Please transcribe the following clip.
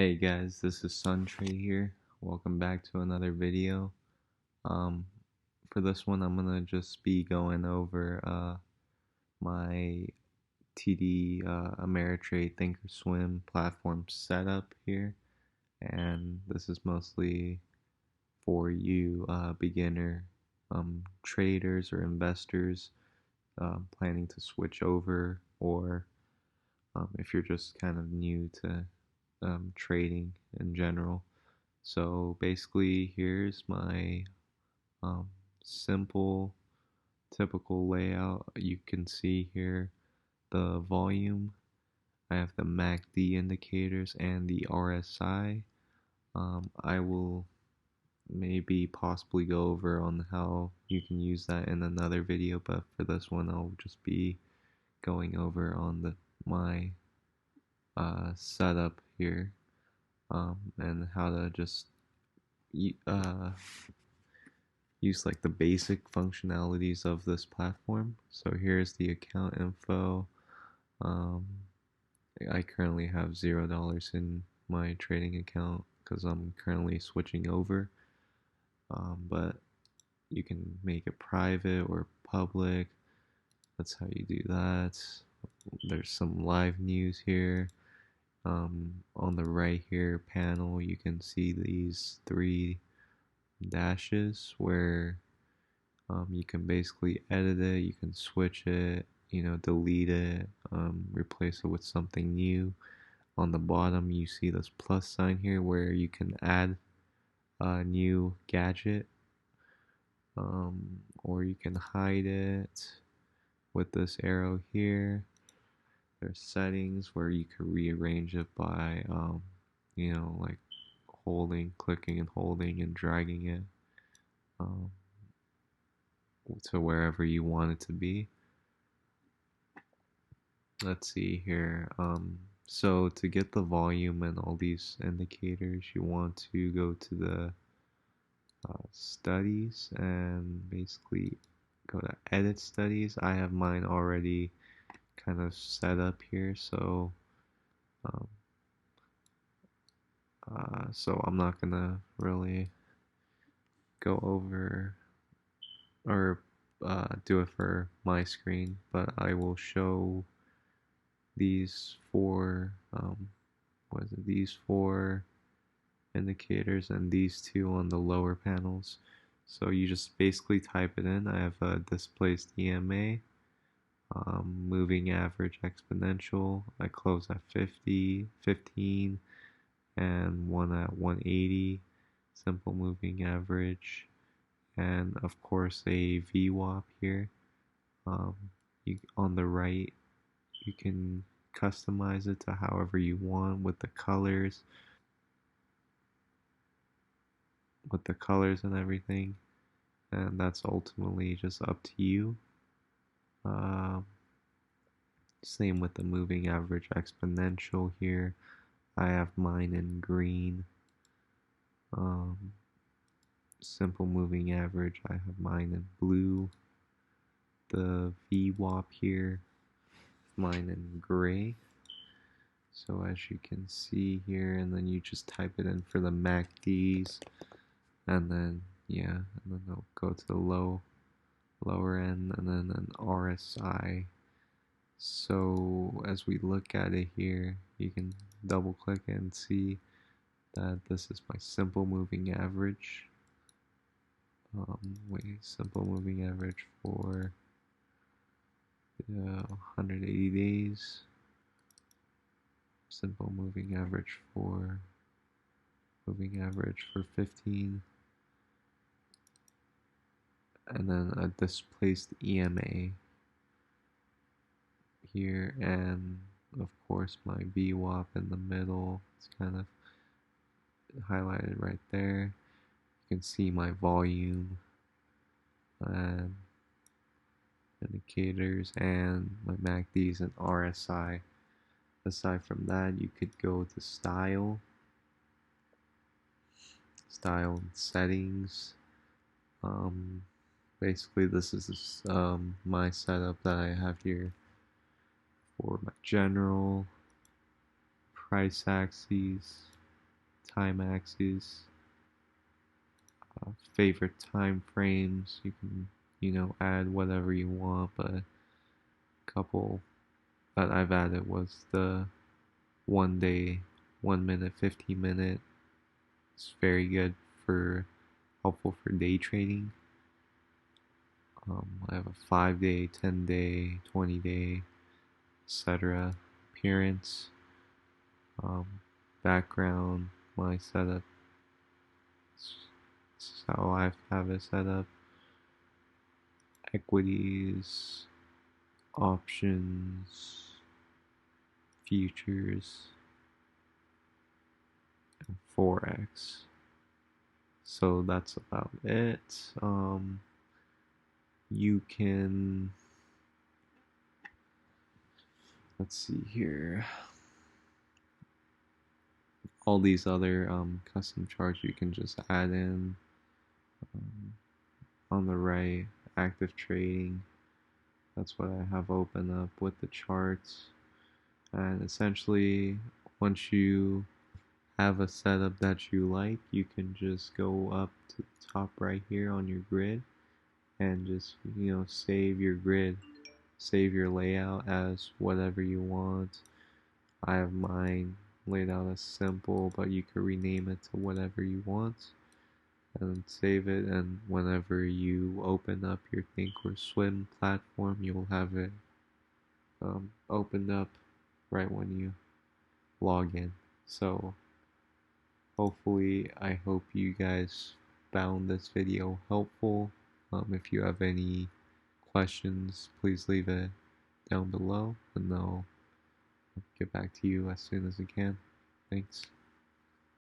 Hey guys, this is Suntrade here. Welcome back to another video. Um, for this one, I'm gonna just be going over my TD Ameritrade Thinkorswim platform setup here, and this is mostly for you beginner traders or investors planning to switch over, or if you're just kind of new to trading in general. So basically, here's my um, simple, typical layout. You can see here the volume. I have the MACD indicators and the RSI. I will maybe possibly go over on how you can use that in another video, but for this one, I'll just be going over on my setup here, and how to just uh, use like the basic functionalities of this platform. So here's the account info. Um, I currently have $0 in my trading account because I'm currently switching over. But you can make it private or public. That's how you do that. There's some live news here. On the right here panel, you can see these three dashes where you can basically edit it, you can switch it, delete it, replace it with something new. On the bottom, you see this plus sign here where you can add a new gadget, or you can hide it with this arrow here. There's settings where you can rearrange it by, like clicking and holding and dragging it um, to wherever you want it to be. Let's see here. So to get the volume and all these indicators, you want to go to the studies and basically go to edit studies. I have mine already kind of set up here, so um, so I'm not gonna really go over or do it for my screen, but I will show these four these four indicators and these two on the lower panels. So you just basically type it in. I have a displaced EMA, moving average exponential. I close at 50, 15, and one at 180, simple moving average, and of course a VWAP here. On the right, you can customize it to however you want with the colors and everything, and that's ultimately just up to you. Same with the moving average exponential here. I have mine in green. Simple moving average, I have mine in blue. The VWAP here, mine in gray. So as you can see here, and then you just type it in for the MACDs, and then and then they'll go to the lower end, and then an RSI. So as we look at it here, you can double click it and see that this is my simple moving average. Simple moving average for 180 days. Simple moving average for 15, and then a displaced EMA here, and of course my VWAP in the middle. It's kind of highlighted right there. You can see my volume and indicators and my MACDs and RSI. Aside from that, you could go to style and settings. Basically this is my setup that I have here for my general price axes, time axes, favorite time frames. You can, add whatever you want, but a couple that I've added was the 1 day, 1 minute, 15 minute. It's very good for helpful for day trading. I have a 5 day, 10 day, 20 day, etc. Appearance, um, background, my setup. This is how I have it set up. Equities, options, futures, and forex. So that's about it. You can, let's see here, all these other custom charts you can just add in. On the right, active trading, that's what I have open up with the charts. And essentially, once you have a setup that you like, you can just go up to the top right here on your grid and just, save your grid, save your layout as whatever you want. I have mine laid out as simple, but you can rename it to whatever you want and save it, and whenever you open up your Thinkorswim platform, you'll have it opened up right when you log in. So hopefully, I hope you guys found this video helpful. If you have any questions, please leave it down below and I'll get back to you as soon as I can. Thanks.